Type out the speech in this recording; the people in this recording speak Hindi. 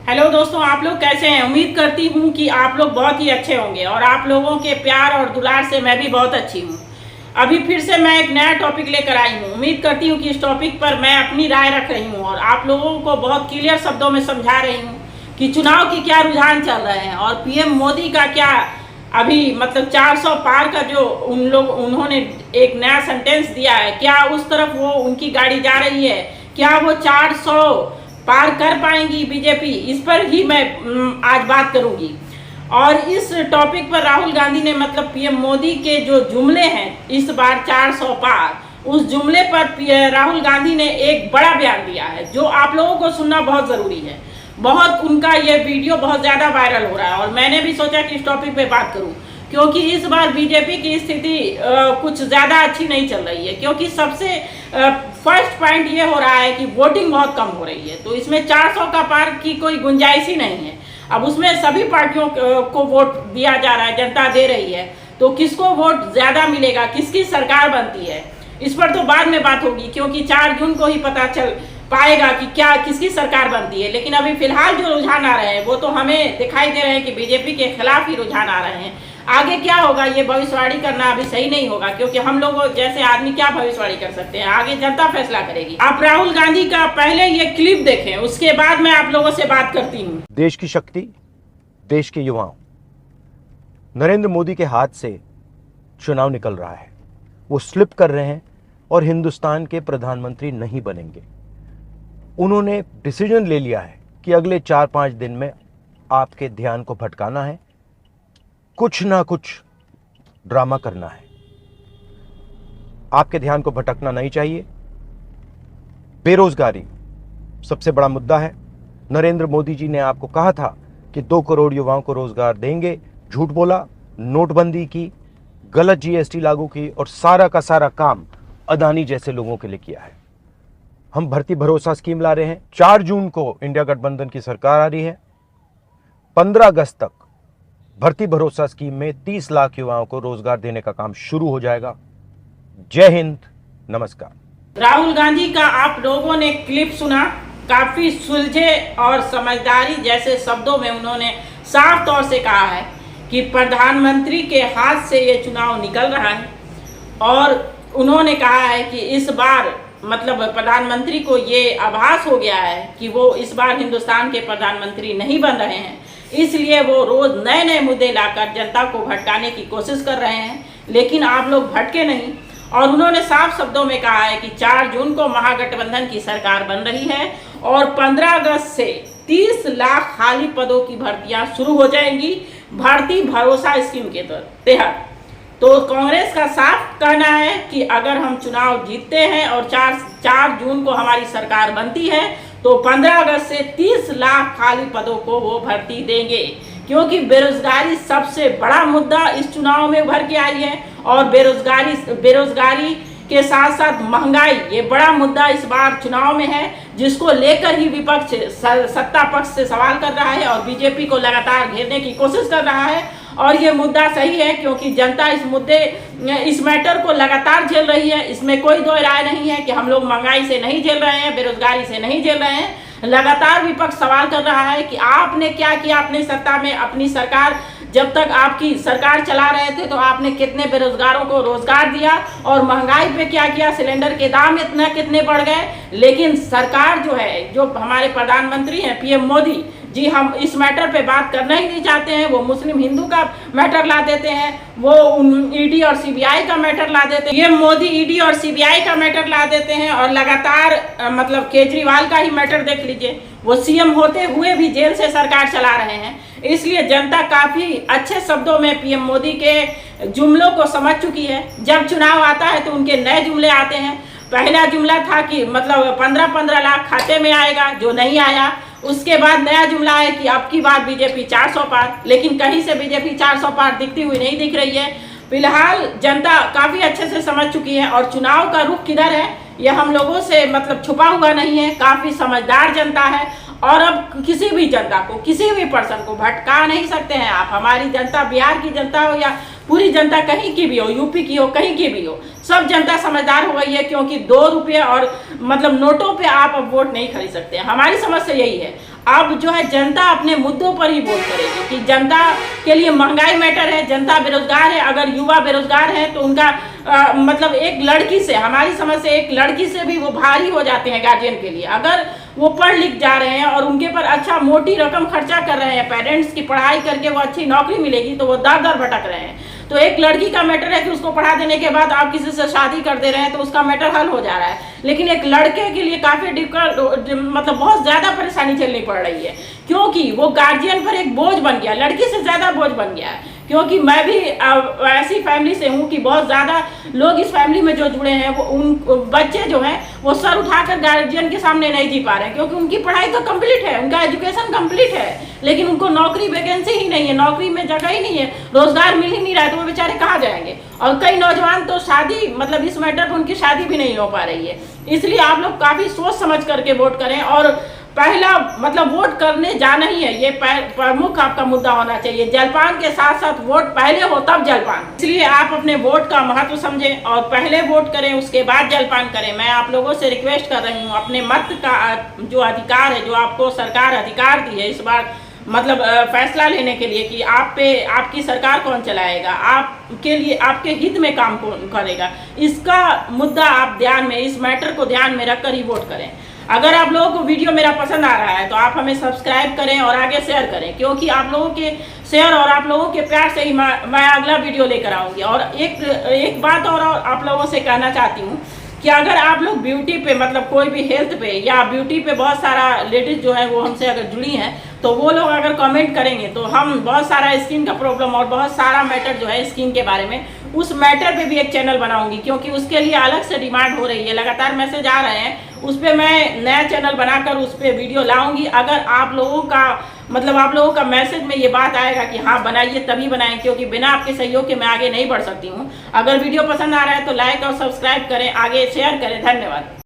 हेलो दोस्तों, आप लोग कैसे हैं। उम्मीद करती हूँ कि आप लोग बहुत ही अच्छे होंगे और आप लोगों के प्यार और दुलार से मैं भी बहुत अच्छी हूँ। अभी फिर से मैं एक नया टॉपिक लेकर आई हूँ। उम्मीद करती हूँ कि इस टॉपिक पर मैं अपनी राय रख रही हूँ और आप लोगों को बहुत क्लियर शब्दों में समझा रही हूँ कि चुनाव की क्या रुझान चल रहे हैं और पीएम मोदी का क्या अभी मतलब 400 पार का जो उन्होंने एक नया सेंटेंस दिया है, क्या उस तरफ वो उनकी गाड़ी जा रही है, क्या वो 400 पार कर पाएंगी बीजेपी, इस पर ही मैं आज बात करूंगी। और इस टॉपिक पर राहुल गांधी ने मतलब पीएम मोदी के जो जुमले हैं इस बार 400 पार, उस जुमले पर राहुल गांधी ने एक बड़ा बयान दिया है जो आप लोगों को सुनना बहुत ज़रूरी है। बहुत उनका ये वीडियो बहुत ज़्यादा वायरल हो रहा है और मैंने भी सोचा कि इस टॉपिक पे बात करूं क्योंकि इस बार बीजेपी की स्थिति कुछ ज़्यादा अच्छी नहीं चल रही है। क्योंकि सबसे फर्स्ट पॉइंट ये हो रहा है कि वोटिंग बहुत कम हो रही है, तो इसमें 400 का पार की कोई गुंजाइश ही नहीं है। अब उसमें सभी पार्टियों को वोट दिया जा रहा है, जनता दे रही है, तो किसको वोट ज़्यादा मिलेगा, किसकी सरकार बनती है, इस पर तो बाद में बात होगी क्योंकि 4 जून को ही पता चल पाएगा कि क्या किसकी सरकार बनती है। लेकिन अभी फिलहाल जो रुझान आ रहे हैं वो तो हमें दिखाई दे रहे हैं कि बीजेपी के खिलाफ ही रुझान आ रहे हैं। आगे क्या होगा ये भविष्यवाणी करना अभी सही नहीं होगा क्योंकि हम लोग जैसे आदमी क्या भविष्यवाणी कर सकते हैं, आगे जनता फैसला करेगी। आप राहुल गांधी का पहले ये क्लिप देखें, उसके बाद मैं आप लोगों से बात करती हूँ। देश की शक्ति, देश के युवाओं, नरेंद्र मोदी के हाथ से चुनाव निकल रहा है। वो स्लिप कर रहे हैं और हिंदुस्तान के प्रधानमंत्री नहीं बनेंगे। उन्होंने डिसीजन ले लिया है कि अगले 4-5 दिन में आपके ध्यान को भटकाना है, कुछ ना कुछ ड्रामा करना है। आपके ध्यान को भटकना नहीं चाहिए। बेरोजगारी सबसे बड़ा मुद्दा है। नरेंद्र मोदी जी ने आपको कहा था कि 2 करोड़ युवाओं को रोजगार देंगे, झूठ बोला, नोटबंदी की, गलत जीएसटी लागू की और सारा का सारा काम अदानी जैसे लोगों के लिए किया है। हम भर्ती भरोसा स्कीम ला रहे हैं। 4 जून को इंडिया गठबंधन की सरकार आ रही है। 15 अगस्त तक भर्ती भरोसा स्कीम में 30 लाख युवाओं को रोजगार देने का काम शुरू हो जाएगा। जय हिंद, नमस्कार। राहुल गांधी का आप लोगों ने क्लिप सुना, काफी सुलझे और समझदारी जैसे शब्दों में उन्होंने साफ तौर से कहा है कि प्रधानमंत्री के हाथ से ये चुनाव निकल रहा है और उन्होंने कहा है कि इस बार मतलब प्रधानमंत्री को ये आभास हो गया है कि वो इस बार हिंदुस्तान के प्रधानमंत्री नहीं बन रहे हैं, इसलिए वो रोज नए नए मुद्दे लाकर जनता को भटकाने की कोशिश कर रहे हैं, लेकिन आप लोग भटके नहीं। और उन्होंने साफ शब्दों में कहा है कि 4 जून को महागठबंधन की सरकार बन रही है और 15 अगस्त से 30 लाख खाली पदों की भर्तियां शुरू हो जाएंगी भर्ती भरोसा स्कीम के तहत। तो कांग्रेस का साफ कहना है कि अगर हम चुनाव जीतते हैं और 4 जून को हमारी सरकार बनती है तो 15 अगस्त से 30 लाख खाली पदों को वो भर्ती देंगे क्योंकि बेरोजगारी सबसे बड़ा मुद्दा इस चुनाव में उभर के आई है और बेरोजगारी के साथ साथ महंगाई ये बड़ा मुद्दा इस बार चुनाव में है, जिसको लेकर ही विपक्ष सत्ता पक्ष से सवाल कर रहा है और बीजेपी को लगातार घेरने की कोशिश कर रहा है। और ये मुद्दा सही है क्योंकि जनता इस मैटर को लगातार झेल रही है। इसमें कोई दो राय नहीं है कि हम लोग महंगाई से नहीं झेल रहे हैं, बेरोजगारी से नहीं झेल रहे हैं। लगातार विपक्ष सवाल कर रहा है कि आपने क्या किया अपनी सत्ता में, अपनी सरकार जब तक आपकी सरकार चला रहे थे तो आपने कितने बेरोजगारों को रोजगार दिया और महंगाई पे क्या किया, सिलेंडर के दाम कितने बढ़ गए। लेकिन सरकार जो है, जो हमारे प्रधानमंत्री हैं पीएम मोदी जी, हम इस मैटर पे बात करना ही नहीं चाहते हैं। वो मुस्लिम हिंदू का मैटर ला देते हैं, वो ईडी और सीबीआई का मैटर ला देते हैं, ये मोदी ईडी और सीबीआई का मैटर ला देते हैं और लगातार मतलब केजरीवाल का ही मैटर देख लीजिए, वो सीएम होते हुए भी जेल से सरकार चला रहे हैं। इसलिए जनता काफी अच्छे शब्दों में पीएम मोदी के जुमलों को समझ चुकी है। जब चुनाव आता है तो उनके नए जुमले आते हैं। पहला जुमला था कि मतलब 15-15 लाख खाते में आएगा, जो नहीं आया। उसके बाद नया जुमला है कि अब की बार बीजेपी 400 पार, लेकिन कहीं से बीजेपी 400 पार दिखती हुई नहीं दिख रही है। फिलहाल जनता काफी अच्छे से समझ चुकी है और चुनाव का रुख किधर है यह हम लोगों से मतलब छुपा हुआ नहीं है। काफी समझदार जनता है और अब किसी भी जनता को, किसी भी पर्सन को भटका नहीं सकते हैं आप। हमारी जनता, बिहार की जनता हो या पूरी जनता कहीं की भी हो, यूपी की हो, कहीं की भी हो, सब जनता समझदार हो गई है क्योंकि 2 रुपये और मतलब नोटों पे आप अब वोट नहीं खरीद सकते हैं। हमारी समस्या यही है, अब जो है जनता अपने मुद्दों पर ही वोट करेगी कि जनता के लिए महंगाई मैटर है, जनता बेरोजगार है। अगर युवा बेरोजगार है तो उनका मतलब एक लड़की से, हमारी समझ से एक लड़की से भी वो भारी हो जाते हैं गार्जियन के लिए। अगर वो पढ़ लिख जा रहे हैं और उनके पर अच्छा मोटी रकम खर्चा कर रहे हैं, पेरेंट्स की पढ़ाई करके वो अच्छी नौकरी मिलेगी तो वो दर दर भटक रहे हैं। तो एक लड़की का मैटर है कि उसको पढ़ा देने के बाद आप किसी से शादी कर दे रहे हैं तो उसका मैटर हल हो जा रहा है, लेकिन एक लड़के के लिए काफ़ी डिफिकल्ट, मतलब बहुत ज़्यादा परेशानी झेलनी पड़ रही है, क्योंकि वो गार्जियन पर एक बोझ बन गया, लड़की से ज़्यादा बोझ बन गया है। क्योंकि मैं भी ऐसी फैमिली से हूँ कि बहुत ज़्यादा लोग इस फैमिली में जो जुड़े हैं वो उन बच्चे जो हैं वो सर उठाकर गार्जियन के सामने नहीं जी पा रहे हैं, क्योंकि उनकी पढ़ाई तो कंप्लीट है, उनका एजुकेशन कंप्लीट है, लेकिन उनको नौकरी वैकेंसी ही नहीं है, नौकरी में जगह ही नहीं है, रोजगार मिल ही नहीं रहा है, तो वो बेचारे कहाँ जाएंगे। और कई नौजवान तो शादी, मतलब इस मैटर पर उनकी शादी भी नहीं हो पा रही है। इसलिए आप लोग काफ़ी सोच समझ करके वोट करें, और पहला मतलब वोट करने जाना ही है, ये प्रमुख आपका मुद्दा होना चाहिए। जलपान के साथ साथ वोट पहले हो तब जलपान, इसलिए आप अपने वोट का महत्व समझें और पहले वोट करें, उसके बाद जलपान करें। मैं आप लोगों से रिक्वेस्ट कर रही हूँ, अपने मत का जो अधिकार है, जो आपको सरकार अधिकार दी है इस बार, मतलब फैसला लेने के लिए कि आप पे आपकी सरकार कौन चलाएगा, आपके लिए आपके हित में काम कौन करेगा, इसका मुद्दा आप ध्यान में, इस मैटर को ध्यान में रखकर ही वोट करें। अगर आप लोगों को वीडियो मेरा पसंद आ रहा है तो आप हमें सब्सक्राइब करें और आगे शेयर करें, क्योंकि आप लोगों के शेयर और आप लोगों के प्यार से ही मैं अगला वीडियो लेकर आऊँगी। और एक बात और आप लोगों से कहना चाहती हूँ कि अगर आप लोग ब्यूटी पे, मतलब कोई भी हेल्थ पे या ब्यूटी पे, बहुत सारा लेडीज़ जो है वो हमसे अगर जुड़ी हैं तो वो लोग अगर कमेंट करेंगे तो हम बहुत सारा स्किन का प्रॉब्लम और बहुत सारा मैटर जो है स्किन के बारे में, उस मैटर पे भी एक चैनल बनाऊंगी, क्योंकि उसके लिए अलग से डिमांड हो रही है, लगातार मैसेज आ रहे हैं। उस पर मैं नया चैनल बनाकर उस पर वीडियो लाऊंगी। अगर आप लोगों का, मतलब आप लोगों का मैसेज में ये बात आएगा कि हाँ बनाइए, तभी बनाएं, क्योंकि बिना आपके सहयोग के मैं आगे नहीं बढ़ सकती हूँ। अगर वीडियो पसंद आ रहा है तो लाइक और सब्सक्राइब करें, आगे शेयर करें। धन्यवाद।